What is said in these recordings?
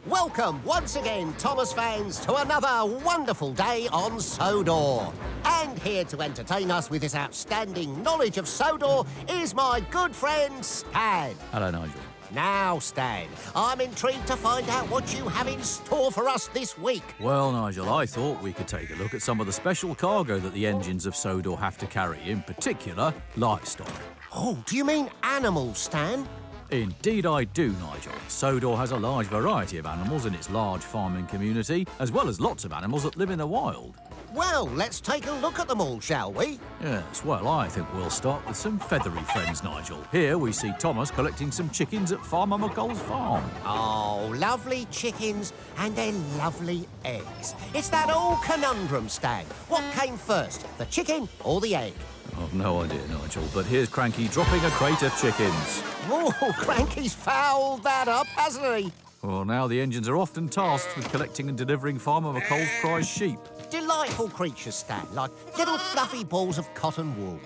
Welcome once again, Thomas fans, to another wonderful day on Sodor. And here to entertain us with his outstanding knowledge of Sodor is my good friend Stan. Hello, Nigel. Now, Stan, I'm intrigued to find out what you have in store for us this week. Well, Nigel, I thought we could take a look at some of the special cargo that the engines of Sodor have to carry, in particular, livestock. Oh, do you mean animals, Stan? Indeed I do, Nigel. Sodor has a large variety of animals in its large farming community, as well as lots of animals that live in the wild. Well, let's take a look at them all, shall we? Yes, well, I think we'll start with some feathery friends, Nigel. Here we see Thomas collecting some chickens at Farmer McColl's farm. Oh, lovely chickens and their lovely eggs. It's that old conundrum, Stan. What came first, the chicken or the egg? I've no idea, Nigel, but here's Cranky dropping a crate of chickens. Oh, Cranky's fouled that up, hasn't he? Well, now the engines are often tasked with collecting and delivering Farmer McColl's prize sheep. Delightful creatures, Stan, like little fluffy balls of cotton wool.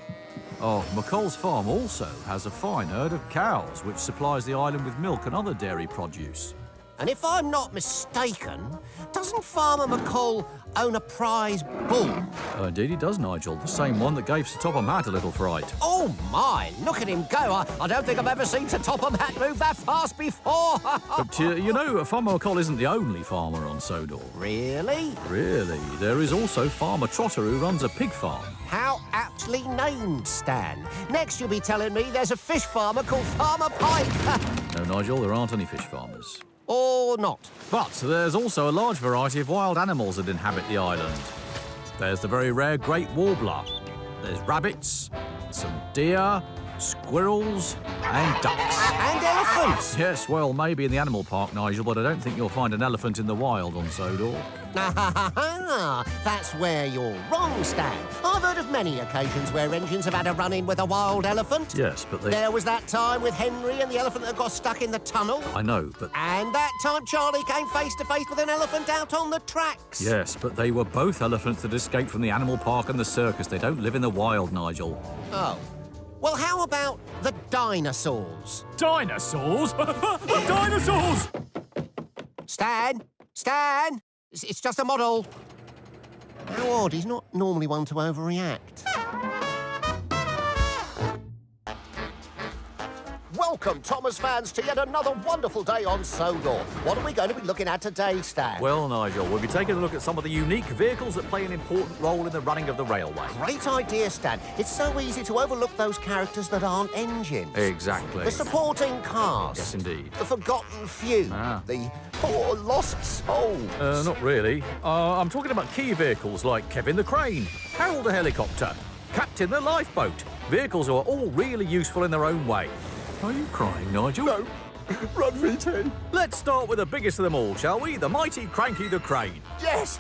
Oh, McColl's farm also has a fine herd of cows, which supplies the island with milk and other dairy produce. And if I'm not mistaken, doesn't Farmer McColl own a prize bull? Indeed he does, Nigel. The same one that gave Sir Topham Hatt a little fright. Oh, my, look at him go. I don't think I've ever seen Sir Topham Hatt move that fast before. But, you know, Farmer McColl isn't the only farmer on Sodor. Really? Really? There is also Farmer Trotter, who runs a pig farm. How aptly named, Stan. Next you'll be telling me there's a fish farmer called Farmer Pike. No, Nigel, there aren't any fish farmers. Or not. But there's also a large variety of wild animals that inhabit the island. There's the very rare great warbler. There's rabbits, some deer, squirrels and ducks. And elephants. Yes, well, maybe in the animal park, Nigel, but I don't think you'll find an elephant in the wild on Sodor. That's where you're wrong, Stan. I've heard of many occasions where engines have had a run-in with a wild elephant. Yes, but There was that time with Henry and the elephant that got stuck in the tunnel. I know, but... And that time Charlie came face-to-face with an elephant out on the tracks. Yes, but they were both elephants that escaped from the animal park and the circus. They don't live in the wild, Nigel. Oh. Well, how about the dinosaurs? Dinosaurs? Dinosaurs! Stan! Stan! It's just a model. How odd, he's not normally one to overreact. Welcome, Thomas fans, to yet another wonderful day on Sodor. What are we going to be looking at today, Stan? Well, Nigel, we'll be taking a look at some of the unique vehicles that play an important role in the running of the railway. Great idea, Stan. It's so easy to overlook those characters that aren't engines. Exactly. The supporting cast. Yes, indeed. The forgotten few. The poor lost souls. Not really. I'm talking about key vehicles like Kevin the Crane, Harold the Helicopter, Captain the Lifeboat. Vehicles who are all really useful in their own way. Are you crying, Nigel? No. Run, V10. Let's start with the biggest of them all, shall we? The mighty Cranky the Crane. Yes,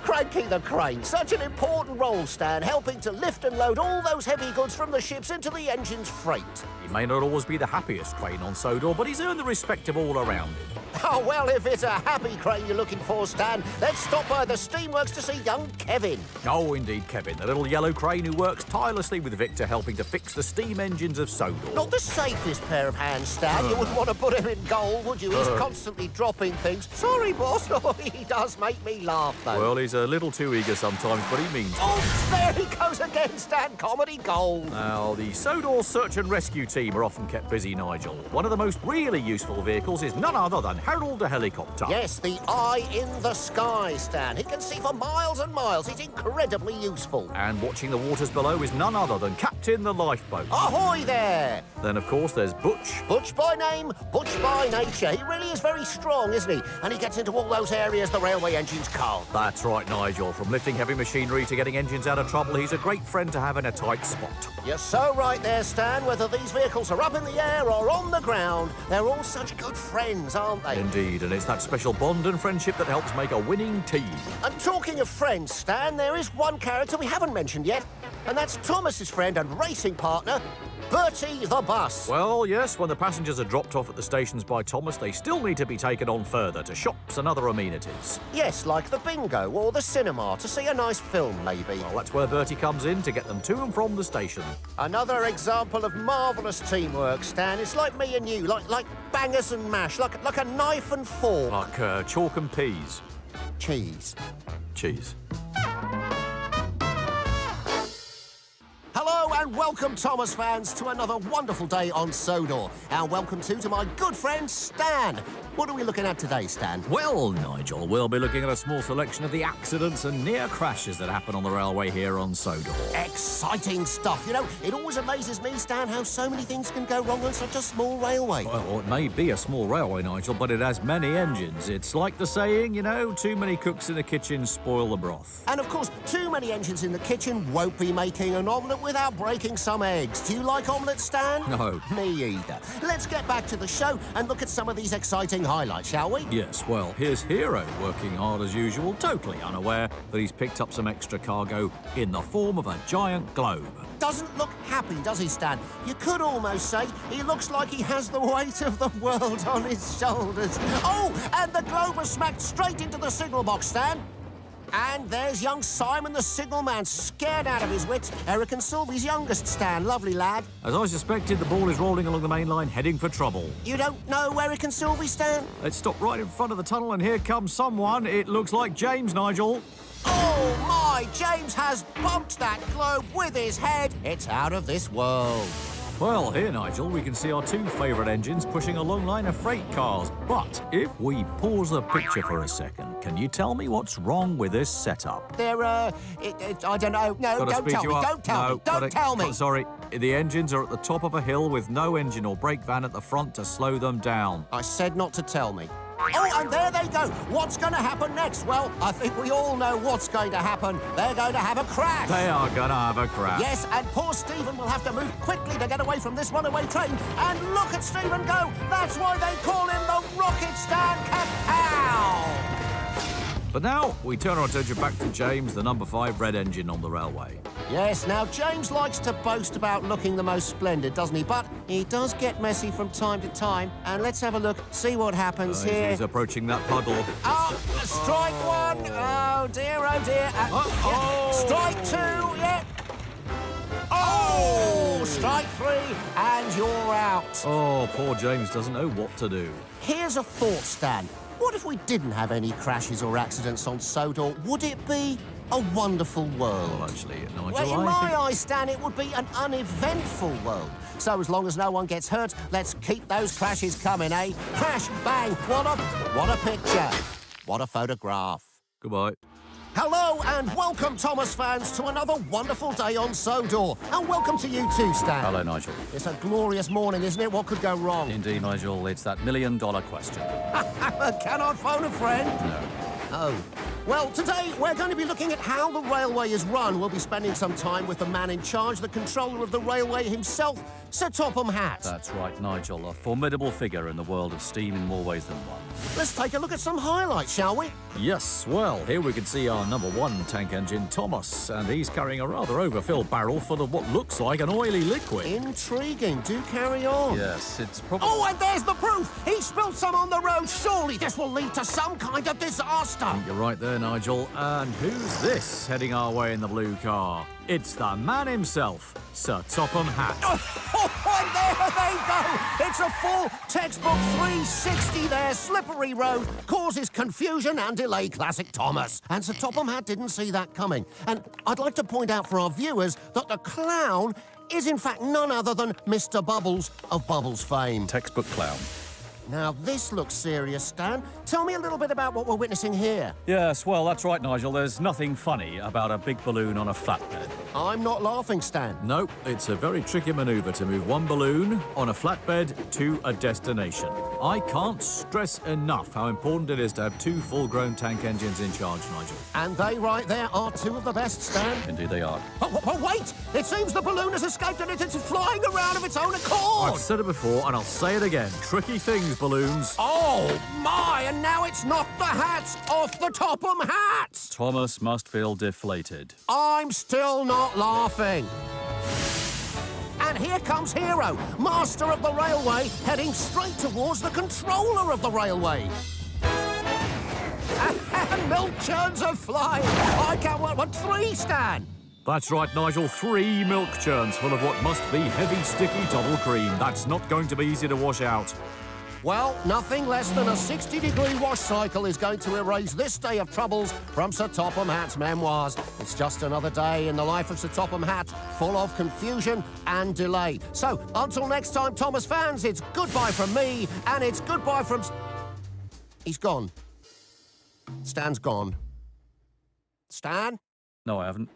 Cranky the Crane. Such an important role, Stan, helping to lift and load all those heavy goods from the ships into the engine's freight. He may not always be the happiest crane on Sodor, but he's earned the respect of all around him. Oh, well, if it's a happy crane you're looking for, Stan, let's stop by the steamworks to see young Kevin. Oh, indeed, Kevin, the little yellow crane who works tirelessly with Victor helping to fix the steam engines of Sodor. Not the safest pair of hands, Stan. You wouldn't want to put him in goal, would you? He's constantly dropping things. Sorry, boss. Oh, he does make me laugh, though. Well, he's a little too eager sometimes, but he means it. Oh, there he goes again, Stan. Comedy gold. Now, the Sodor Search and Rescue team are often kept busy, Nigel. One of the most really useful vehicles is none other than Harold the Helicopter. Yes, the eye in the sky, Stan. He can see for miles and miles. He's incredibly useful. And watching the waters below is none other than Captain the Lifeboat. Ahoy there! Then, of course, there's Butch. Butch by name, Butch by nature. He really is very strong, isn't he? And he gets into all those areas the railway engines can't. That's right, Nigel. From lifting heavy machinery to getting engines out of trouble, he's a great friend to have in a tight spot. You're so right there, Stan. Whether these vehicles are up in the air or on the ground, they're all such good friends, aren't they? Indeed, and it's that special bond and friendship that helps make a winning team. And talking of friends, Stan, there is one character we haven't mentioned yet, and that's Thomas's friend and racing partner, Bertie the bus. Well, yes, when the passengers are dropped off at the stations by Thomas, they still need to be taken on further to shops and other amenities. Yes, like the bingo or the cinema to see a nice film, maybe. Well, that's where Bertie comes in to get them to and from the station. Another example of marvellous teamwork, Stan. It's like me and you, like bangers and mash, like a knife and fork. Like chalk and peas. Cheese. Cheese. Hello and welcome, Thomas fans, to another wonderful day on Sodor. And welcome too to my good friend Stan. What are we looking at today, Stan? Well, Nigel, we'll be looking at a small selection of the accidents and near crashes that happen on the railway here on Sodor. Exciting stuff. You know, it always amazes me, Stan, how so many things can go wrong on such a small railway. Well, it may be a small railway, Nigel, but it has many engines. It's like the saying, you know, too many cooks in the kitchen spoil the broth. And of course, too many engines in the kitchen won't be making an omelette without breaking some eggs. Do you like omelettes, Stan? No. Me either. Let's get back to the show and look at some of these exciting highlights, shall we? Yes, well, here's Hero working hard as usual, totally unaware that he's picked up some extra cargo in the form of a giant globe. Doesn't look happy, does he, Stan? You could almost say he looks like he has the weight of the world on his shoulders. Oh, and the globe was smacked straight into the signal box, Stan. And there's young Simon the signalman, scared out of his wits. Eric and Sylvie's youngest, Stan. Lovely lad. As I suspected, the ball is rolling along the main line, heading for trouble. You don't know Eric and Sylvie, Stan? Let's stop right in front of the tunnel, and here comes someone. It looks like James, Nigel. Oh, my! James has bumped that globe with his head. It's out of this world. Well, here, Nigel, we can see our two favourite engines pushing a long line of freight cars. But if we pause the picture for a second, can you tell me what's wrong with this setup? They're, I don't know. No, don't tell me. Don't tell me. Don't tell me. Sorry, the engines are at the top of a hill with no engine or brake van at the front to slow them down. I said not to tell me. Oh, and there they go. What's going to happen next? Well, I think we all know what's going to happen. They're going to have a crash. They are going to have a crash. Yes, and poor Stephen will have to move quickly to get away from this runaway train. And look at Stephen go. That's why they call him the Rocket Stan Kapow. But now we turn our attention back to James, the number 5 red engine on the railway. Yes, now James likes to boast about looking the most splendid, doesn't he? But he does get messy from time to time. And let's have a look, see what happens here. He's approaching that puddle. Oh, strike one. Oh, dear, oh, dear. Strike two, yeah. Oh, strike 3, and you're out. Oh, poor James doesn't know what to do. Here's a thought, Stan. What if we didn't have any crashes or accidents on Sodor? Would it be a wonderful world? Well, actually, Nigel, Well, in my eyes, Stan, it would be an uneventful world. So as long as no one gets hurt, let's keep those crashes coming, eh? Crash, bang, what a picture. What a photograph. Goodbye. Hello and welcome, Thomas fans, to another wonderful day on Sodor. And welcome to you too, Stan. Hello, Nigel. It's a glorious morning, isn't it? What could go wrong? Indeed, Nigel, it's that million-dollar question. Can I phone a friend? No. Oh. Well, today we're going to be looking at how the railway is run. We'll be spending some time with the man in charge, the controller of the railway himself, Sir Topham Hatt. That's right, Nigel, a formidable figure in the world of steam in more ways than one. Let's take a look at some highlights, shall we? Yes, well, here we can see our number 1 tank engine, Thomas, and he's carrying a rather overfilled barrel full of what looks like an oily liquid. Intriguing. Do carry on. Yes, it's probably... Oh, and there's the proof! He spilled some on the road. Surely this will lead to some kind of disaster. You're right there, Nigel. And who's this heading our way in the blue car? It's the man himself, Sir Topham Hatt. Oh, and there they go! It's a full textbook 360 there. Slippery road causes confusion and delay, classic Thomas. And Sir Topham Hatt didn't see that coming. And I'd like to point out for our viewers that the clown is in fact none other than Mr. Bubbles of Bubbles fame. Textbook clown. Now, this looks serious, Stan. Tell me a little bit about what we're witnessing here. Yes, well, that's right, Nigel. There's nothing funny about a big balloon on a flatbed. I'm not laughing, Stan. No, it's a very tricky manoeuvre to move one balloon on a flatbed to a destination. I can't stress enough how important it is to have 2 full-grown tank engines in charge, Nigel. And they right there are 2 of the best, Stan. Indeed they are. Oh, wait! It seems the balloon has escaped and it's flying around of its own accord! I've said it before, and I'll say it again. Tricky things, balloons. Oh, my! And now it's knocked the hats off the Topham Hatt! Thomas must feel deflated. I'm still not laughing. And here comes Hero, master of the railway, heading straight towards the controller of the railway. And milk churns are flying. I can't want 3, Stan. That's right, Nigel. 3 milk churns full of what must be heavy, sticky double cream. That's not going to be easy to wash out. Well, nothing less than a 60-degree wash cycle is going to erase this day of troubles from Sir Topham Hatt's memoirs. It's just another day in the life of Sir Topham Hatt, full of confusion and delay. So, until next time, Thomas fans, it's goodbye from me, and it's goodbye from... He's gone. Stan's gone. Stan? No, I haven't.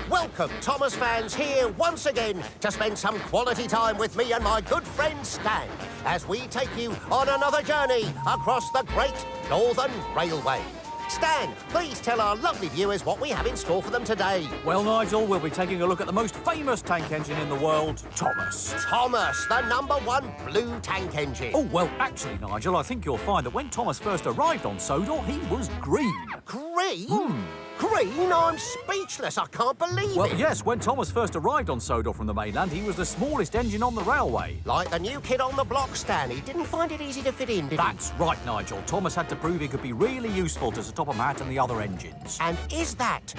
Welcome, Thomas fans, here once again to spend some quality time with me and my good friend Stan as we take you on another journey across the Great Northern Railway. Stan, please tell our lovely viewers what we have in store for them today. Well, Nigel, we'll be taking a look at the most famous tank engine in the world, Thomas. Thomas, the #1 blue tank engine. Oh, well, actually, Nigel, I think you'll find that when Thomas first arrived on Sodor, he was green. Green? Green? I'm speechless. I can't believe Well, it. yes, when Thomas first arrived on Sodor from the mainland, he was the smallest engine on the railway. Like the new kid on the block, Stan. He didn't find it easy to fit in, did he? That's right, Nigel. Thomas had to prove he could be really useful to Sir Topham Hatt and the other engines. And is that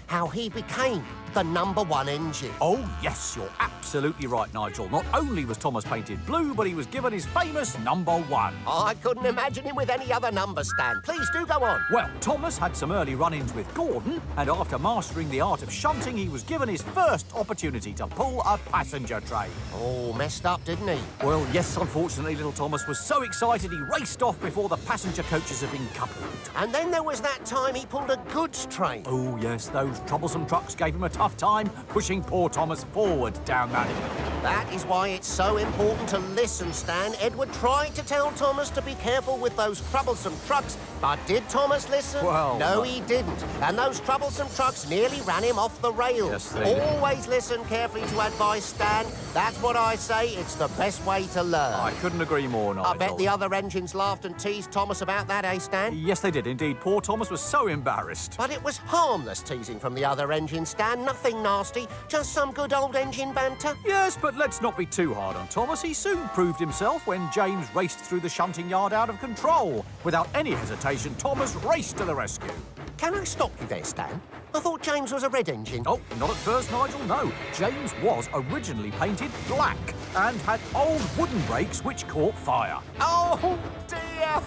how he became the #1 engine? Oh, yes, you're absolutely right, Nigel. Not only was Thomas painted blue, but he was given his famous #1. I couldn't imagine him with any other number, Stan. Please do go on. Well, Thomas had some early run-ins with Gordon, and after mastering the art of shunting, he was given his first opportunity to pull a passenger train. Oh, messed up, didn't he? Well, yes, unfortunately, little Thomas was so excited he raced off before the passenger coaches had been coupled. And then there was that time he pulled a goods train. Oh, yes, those troublesome trucks gave him a tough time, pushing poor Thomas forward down that hill. That is why it's so important to listen, Stan. Edward tried to tell Thomas to be careful with those troublesome trucks, but did Thomas listen? Well, no, he didn't. And those troublesome trucks nearly ran him off the rails. Yes, they did. Always listen carefully to advice, Stan. That's what I say. It's the best way to learn. I couldn't agree more, Nigel. I bet the other engines laughed and teased Thomas about that, eh, Stan? Yes, they did indeed. Poor Thomas was so embarrassed. But it was harmless teasing from the other engine, Stan. Nothing nasty. Just some good old engine banter. Yes, but let's not be too hard on Thomas. He soon proved himself when James raced through the shunting yard out of control. Without any hesitation, Thomas raced to the rescue. Can I stop you there, Stan? I thought James was a red engine. Oh, not at first, Nigel, no. James was originally painted black and had old wooden brakes which caught fire. Oh, dear.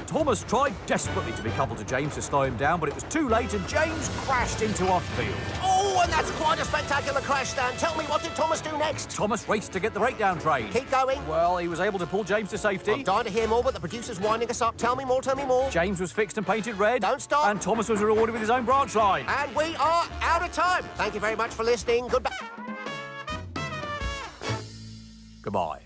Thomas tried desperately to be coupled to James to slow him down, but it was too late and James crashed into a field. Oh, and that's quite a spectacular crash, Stan. Tell me, what did Thomas do next? Thomas raced to get the breakdown train. Keep going. Well, he was able to pull James to safety. I'm dying to hear more, but the producer's winding us up. Tell me more, tell me more. James was fixed and painted red. Don't stop. And Thomas was rewarded with his own branch line. And we are out of time. Thank you very much for listening. Goodbye. Goodbye.